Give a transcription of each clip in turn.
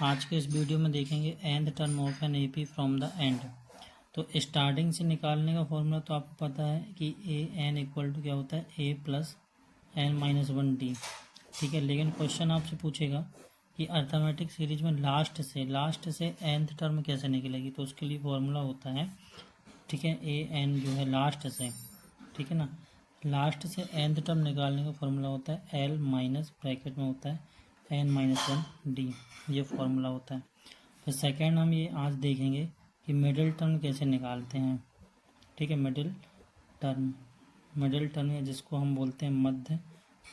आज के इस वीडियो में देखेंगे nth term of an AP from the end. तो स्टार्टिंग से निकालने का फॉर्मूला तो आपको पता है कि an इक्वल टू क्या होता है a plus n minus 1d। ठीक है, लेकिन क्वेश्चन आपसे पूछेगा कि अर्थमेटिक सीरीज में लास्ट से nth टर्म कैसे निकलेगी, तो उसके लिए फॉर्मूला होता है, ठीक है, an जो है लास्ट से, ठीक है ना, लास्ट से nth टर्म निकालने का फॉर्मूला होता है l माइनस ब्रैकेट में होता है n माइनस 1d, ये फॉर्मूला होता है। फिर सेकेंड हम ये आज देखेंगे कि मिडिल टर्म कैसे निकालते हैं। ठीक है, मिडिल टर्म है जिसको हम बोलते हैं मध्य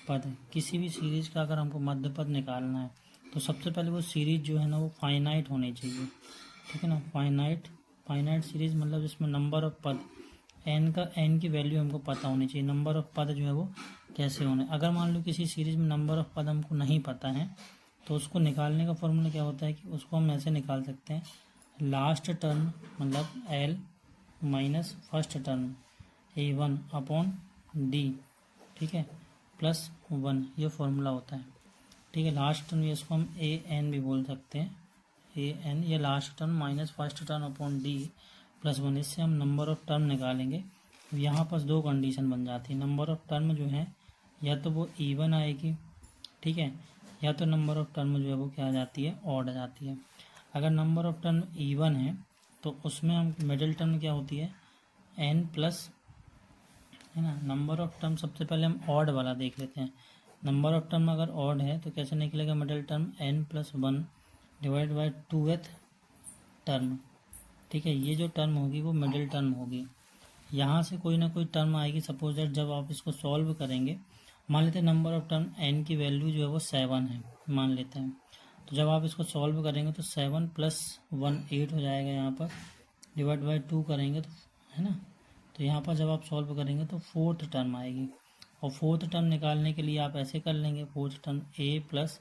पद। किसी भी सीरीज का अगर हमको मध्य पद निकालना है तो सबसे पहले वो सीरीज जो है ना वो फाइनाइट होनी चाहिए। ठीक है ना, फाइनाइट सीरीज मतलब जिसमें नंबर ऑफ पद n की वैल्यू हमको पता होनी चाहिए। नंबर ऑफ पद जो है वो कैसे होने, अगर मान लो किसी सीरीज में नंबर ऑफ पद हमको नहीं पता है तो उसको निकालने का फॉर्मूला क्या होता है कि उसको हम ऐसे निकाल सकते हैं, लास्ट टर्म मतलब l minus first term a1 upon d, ठीक है, प्लस 1, ये फॉर्मूला होता है। ठीक है, लास्ट टर्म ये इसको हम an भी बोल सकते हैं, an ये last term minus first term upon d plus 1। इससे हम नंबर ऑफ टर्म निकालेंगे। यहाँ पर दो कंडीशन बन जाती है। नंबर ऑफ टर्म जो है या तो वो इवन आएगी, ठीक है, या तो नंबर ऑफ टर्म जो है वो क्या आ जाती है, ऑड आ जाती है। अगर नंबर ऑफ टर्म इवन है तो उसमें हम मिडिल टर्म क्या होती है n प्लस, है ना। नंबर ऑफ टर्म सबसे पहले हम ऑड वाला देख लेते हैं। नंबर ऑफ टर्म अगर ऑड है तो कैसे निकलेगा middle term, n plus 1 divide by 2th term. ठीक है, ये जो टर्म होगी वो मिडिल टर्म होगी। यहाँ से कोई ना कोई टर्म आएगी। सपोज दैट जब आप इसको सॉल्व करेंगे, मान लेते हैं नंबर ऑफ टर्म n की वैल्यू जो है वो 7 है, मान लेते हैं। तो जब आप इसको सॉल्व करेंगे तो 7 प्लस 1 8 हो जाएगा यहाँ पर, डिवाइड बाई 2 करेंगे तो, है ना, तो यहाँ पर जब आप सॉल्व करेंगे तो फोर्थ टर्म आएगी। और फोर्थ टर्म निकालने के लिए आप ऐसे कर लेंगे, fourth term a plus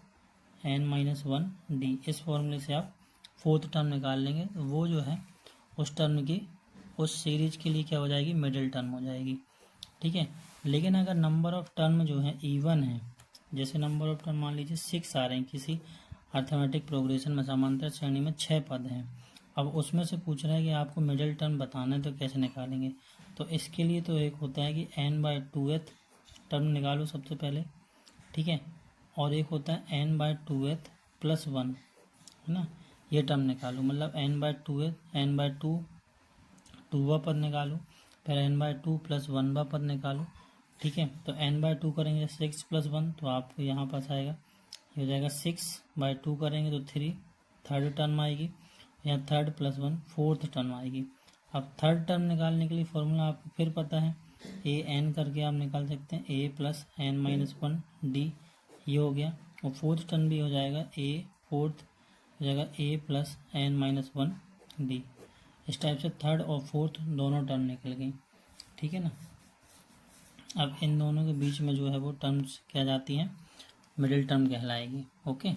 n minus 1d। इस फॉर्मूले से आप फोर्थ टर्म निकाल लेंगे तो वो जो है उस टर्म की, उस सीरीज के लिए क्या हो जाएगी, मिडिल टर्म हो जाएगी। ठीक है, लेकिन अगर नंबर ऑफ टर्म जो है इवन है, जैसे नंबर ऑफ टर्म मान लीजिए 6 आ रहे हैं किसी अर्थमेटिक प्रोग्रेशन में, समांतर श्रेणी में 6 पद हैं, अब उसमें से पूछ रहा है कि आपको मिडिल टर्म बताना है तो कैसे निकालेंगे। तो इसके लिए तो एक होता है कि n/2th टर्म निकालो सबसे पहले, ठीक है, और एक होता है n/2th प्लस 1, है ना, ये टर्म निकालो। मतलब n/2th n/2 2वां पद निकालो, फिर n/2 प्लस 1वां पद निकालो। ठीक है, तो n/2 करेंगे 6 प्लस 1 तो आपको यहाँ पास आएगा, ये हो जाएगा 6/2 करेंगे तो 3 थर्ड टर्म आएगी, यहाँ थर्ड प्लस 1 फोर्थ टर्म आएगी। अब थर्ड टर्म निकालने के लिए फॉर्मूला आपको फिर पता है, an करके आप निकाल सकते हैं a plus n minus 1d, ये हो गया। और फोर्थ टर्म भी हो जाएगा फोर्थ हो जाएगा a plus n minus 1d। इस टाइप से थर्ड और फोर्थ दोनों टर्म निकल गई। ठीक है ना, अब इन दोनों के बीच में जो है वो टर्म्स क्या जाती हैं, मिडिल टर्म कहलाएगी। ओके।